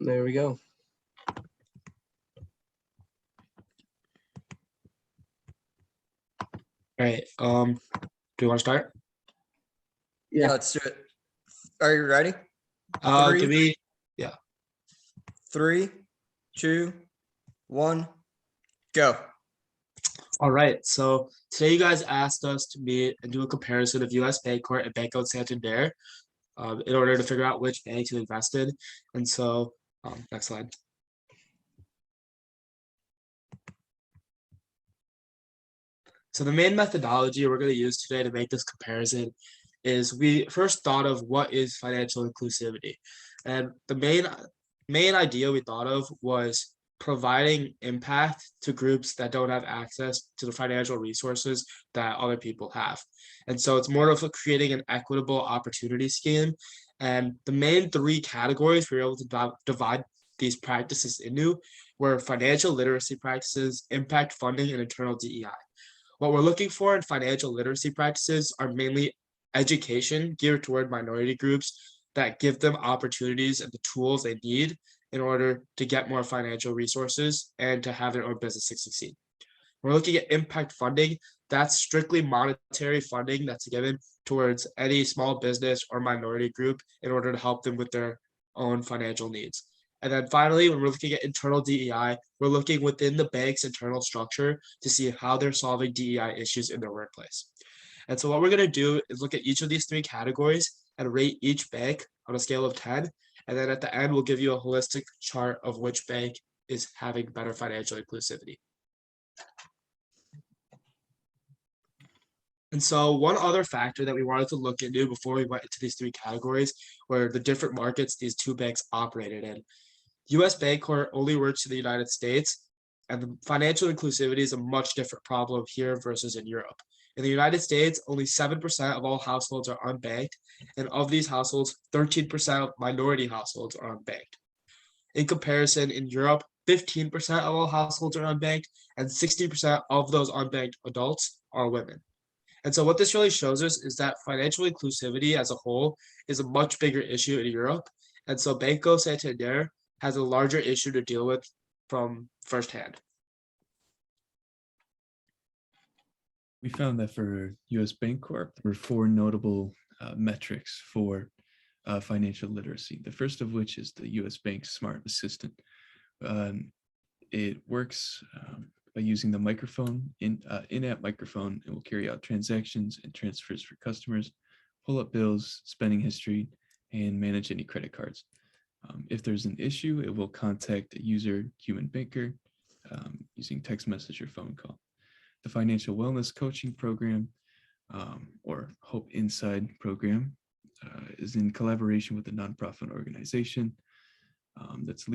There we go. All right. Do you want to start? Yeah, let's do it. Are you ready? Give me. 3, 2, 1, go. All right. So today you guys asked us to meet and do a comparison of U.S. Bancorp and Banco Santander, in order to figure out which bank to invest in. And so, next slide. So the main methodology we're going to use today to make this comparison is we first thought of what is financial inclusivity. And the main idea we thought of was providing impact to groups that don't have access to the financial resources that other people have. And so it's more of creating an equitable opportunity scheme. And the main three categories we were able to divide these practices into were financial literacy practices, impact funding, and internal DEI. What we're looking for in financial literacy practices are mainly education geared toward minority groups that give them opportunities and the tools they need in order to get more financial resources and to have their own businesses succeed. We're looking at impact funding. That's strictly monetary funding that's given towards any small business or minority group in order to help them with their own financial needs. And then finally, when we're looking at internal DEI, we're looking within the bank's internal structure to see how they're solving DEI issues in their workplace. And so what we're going to do is look at each of these three categories and rate each bank on a scale of 10. And then at the end, we'll give you a holistic chart of which bank is having better financial inclusivity. And so one other factor that we wanted to look into before we went into these three categories were the different markets these two banks operated in. U.S. Bancorp only works in the United States, and the financial inclusivity is a much different problem here versus in Europe. In the United States, only 7% of all households are unbanked, and of these households, 13% of minority households are unbanked. In comparison, in Europe, 15% of all households are unbanked, and 60% of those unbanked adults are women. And so what this really shows us is that financial inclusivity as a whole is a much bigger issue in Europe. And so Banco Santander has a larger issue to deal with from firsthand. We found that for U.S. Bancorp, there were four notable metrics for financial literacy. The first of which is the U.S. Bank Smart Assistant. It works by using the microphone, in-app microphone. It will carry out transactions and transfers for customers, pull up bills, spending history, and manage any credit cards. If there's an issue, it will contact a user human banker using text message or phone call. The Financial Wellness Coaching Program, or Hope Inside program, is in collaboration with a nonprofit organization that's a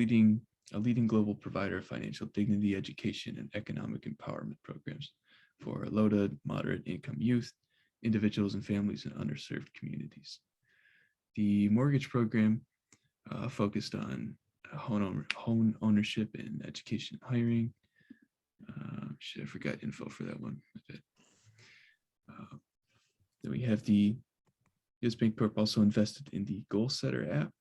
leading global provider of financial dignity, education, and economic empowerment programs for low to moderate income youth, individuals and families in underserved communities. The mortgage program focused on home ownership and education hiring. Shit, I forgot info for that one. Then we have the U.S. Bancorp also invested in the Goal Setter app,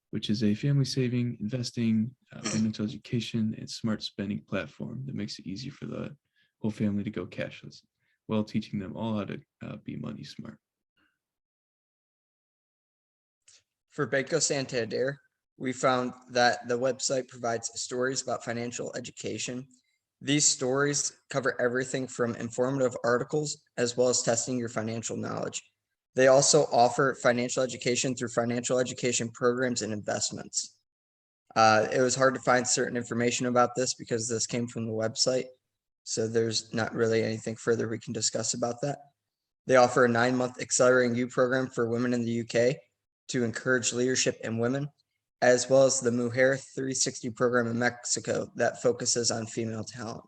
which is a family saving, investing, financial education, and smart spending platform that makes it easy for the whole family to go cashless, while teaching them all how to be money smart. For Banco Santander, we found that the website provides stories about financial education. These stories cover everything from informative articles as well as testing your financial knowledge. They also offer financial education through financial education programs and investments. It was hard to find certain information about this because this came from the website, so there's not really anything further we can discuss about that. They offer a 9-month Accelerating You program for women in the UK to encourage leadership in women, as well as the Mujer 360 program in Mexico that focuses on female talent.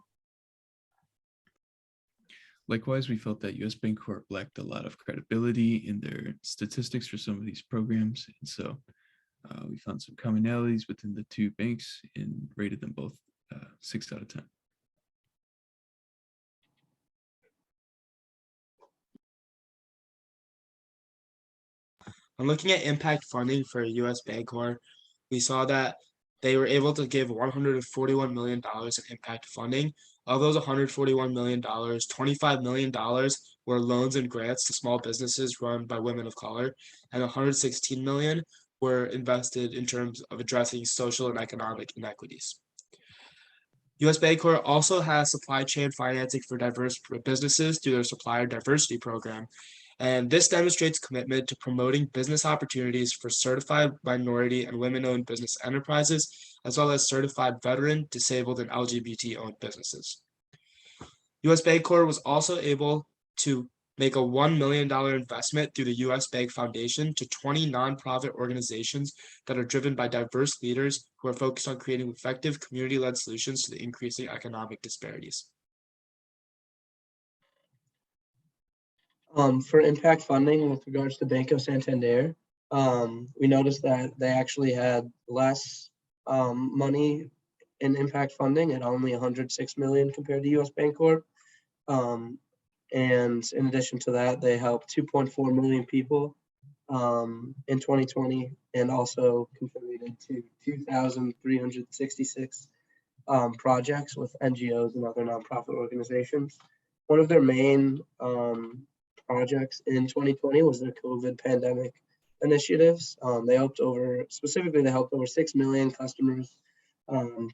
Likewise, we felt that U.S. Bancorp lacked a lot of credibility in their statistics for some of these programs. And so we found some commonalities within the two banks and rated them both 6 out of 10. I'm looking at impact funding for U.S. Bancorp. we saw that they were able to give $141 million in impact funding. Of those $141 million, $25 million were loans and grants to small businesses run by women of color, and $116 million were invested in terms of addressing social and economic inequities. US Bancorp also has supply chain financing for diverse businesses through their supplier diversity program. And this demonstrates commitment to promoting business opportunities for certified minority and women-owned business enterprises, as well as certified veteran, disabled, and LGBT-owned businesses. US Bancorp was also able to make a $1 million investment through the US Bank Foundation to 20 nonprofit organizations that are driven by diverse leaders who are focused on creating effective community-led solutions to the increasing economic disparities. For impact funding with regards to Banco Santander, we noticed that they actually had less money in impact funding at only 106 million compared to US Bancorp. And in addition to that, they helped 2.4 million people in 2020 and also contributed to 2,366 projects with NGOs and other nonprofit organizations. One of their main projects in 2020 was their COVID pandemic initiatives. They helped over 6 million customers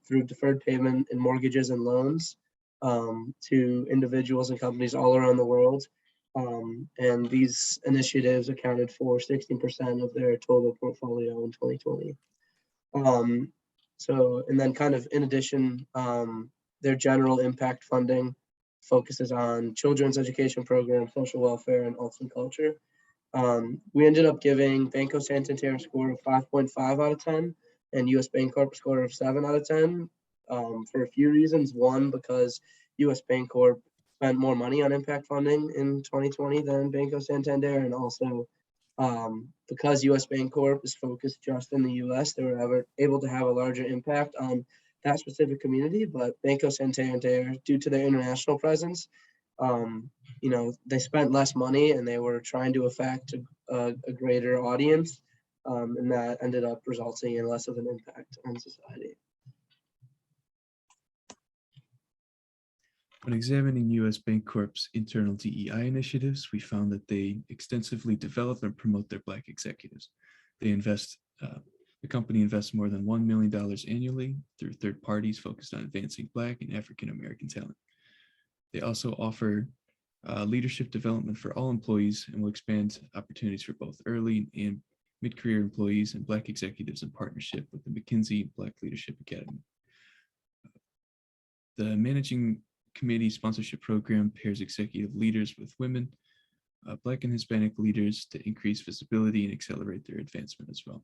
through deferred payment and mortgages and loans to individuals and companies all around the world. And these initiatives accounted for 16% of their total portfolio in 2020. And then kind of in addition, their general impact funding focuses on children's education programs, social welfare, and arts and culture. We ended up giving Banco Santander a score of 5.5 out of 10 and US Bancorp a score of 7 out of 10 for a few reasons. One, because US Bancorp spent more money on impact funding in 2020 than Banco Santander, and also because US Bancorp is focused just in the US, they were able to have a larger impact on that specific community. But Banco Santander, due to their international presence, they spent less money and they were trying to affect a greater audience, and that ended up resulting in less of an impact on society. When examining US Bancorp's internal DEI initiatives, we found that they extensively develop and promote their Black executives. The company invests more than $1 million annually through third parties focused on advancing Black and African American talent. They also offer leadership development for all employees and will expand opportunities for both early and mid-career employees and Black executives in partnership with the McKinsey Black Leadership Academy. The Managing Committee Sponsorship Program pairs executive leaders with women, Black and Hispanic leaders to increase visibility and accelerate their advancement as well.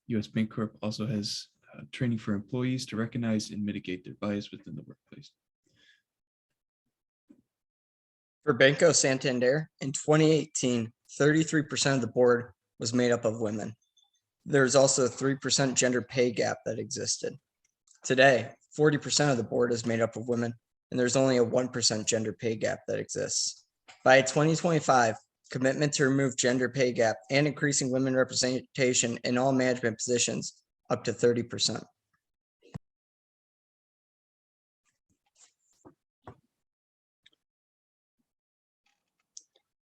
US Bancorp also has training for employees to recognize and mitigate their bias within the workplace. For Banco Santander, in 2018, 33% of the board was made up of women. There's also a 3% gender pay gap that existed. Today, 40% of the board is made up of women, and there's only a 1% gender pay gap that exists. By 2025, commitment to remove gender pay gap and increasing women representation in all management positions up to 30%.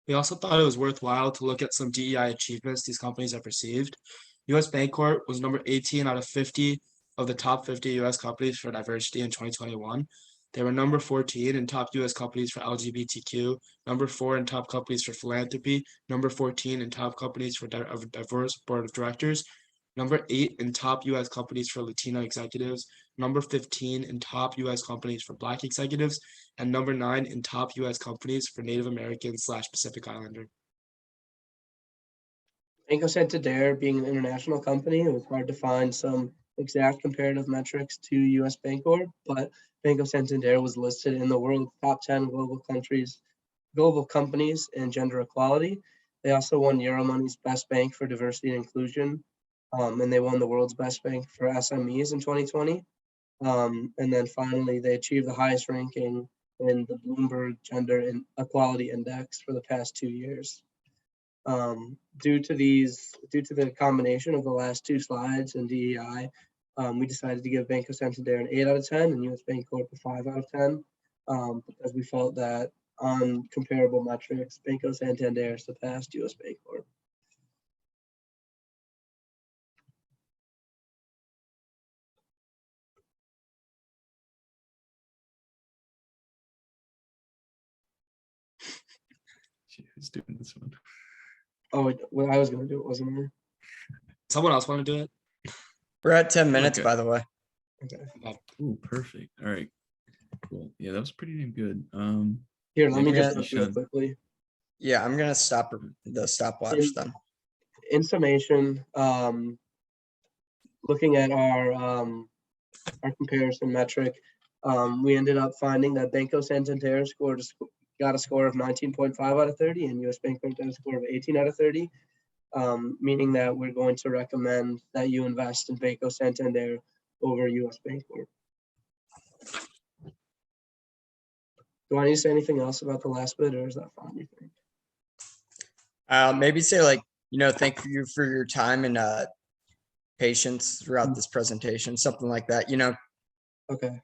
We also thought it was worthwhile to look at some DEI achievements these companies have received. US Bancorp was number 18 out of 50 of the top 50 US companies for diversity in 2021. They were number 14 in top US companies for LGBTQ, number 4 in top companies for philanthropy, number 14 in top companies for diverse board of directors, number 8 in top US companies for Latino executives, number 15 in top US companies for Black executives, and number 9 in top US companies for Native American / Pacific Islander. Banco Santander being an international company, it was hard to find some exact comparative metrics to US Bancorp, but Banco Santander was listed in the world's top 10 global companies in gender equality. They also won Euromoney's Best Bank for Diversity and Inclusion, and they won the world's Best Bank for SMEs in 2020. And then finally, they achieved the highest ranking in the Bloomberg Gender Equality Index for the past 2 years. Due to the combination of the last two slides and DEI, we decided to give Banco Santander an 8 out of 10 and US Bancorp a 5 out of 10, because we felt that on comparable metrics, Banco Santander surpassed US Bancorp. Gee, who's doing this one? Oh, well, I was gonna do it, wasn't I? Someone else want to do it? We're at 10 minutes, Okay. by the way. Okay. Oh, perfect. All right. Cool. Yeah, that was pretty damn good. Here, let me Yeah, just you look real should. quickly. Yeah, I'm gonna stop the stopwatch In- then. In summation, looking at our comparison metric, we ended up finding that Banco Santander got a score of 19.5 out of 30 and US Bancorp got a score of 18 out of 30, meaning that we're going to recommend that you invest in Banco Santander over US Bancorp. Do I need to say anything else about the last bit, or is that fine, you think? Maybe say like, thank you for your time and patience throughout this presentation, something like that, Okay.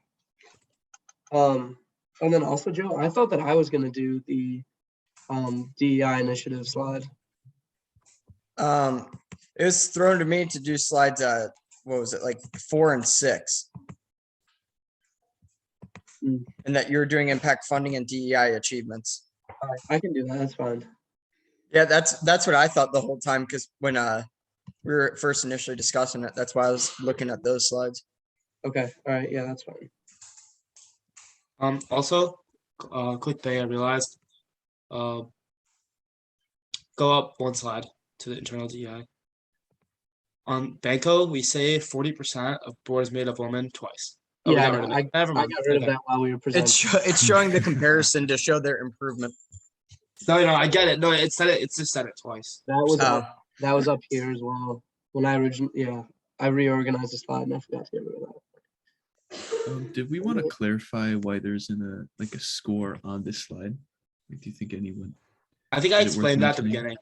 And then also, Joe, I thought that I was gonna do the DEI initiative slide. It was thrown to me to do slides, what was it, like 4 and 6? Mm. And that you're doing impact funding and DEI achievements. All right, I can do that, that's fine. Yeah, that's what I thought the whole time, because when we were first initially discussing it, that's why I was looking at those slides. Okay, all right, yeah, that's fine. Also, quick thing I realized, go up one slide to the internal DEI. On Banco, we say 40% of board is made of women twice. Oh, we Yeah, got rid of I it. Never I mind. got rid of Okay. that while we were presenting. It's showing the comparison to show their improvement. No, I get it. No, it said it. It's just said it twice. That was Oh, up, that was up here as well. When I originally, I reorganized the slide and I forgot to get rid of that. Did we want to clarify why there isn't a score on this slide? Like, do you think anyone? I think I Is it worth explained that at the mentioning? beginning.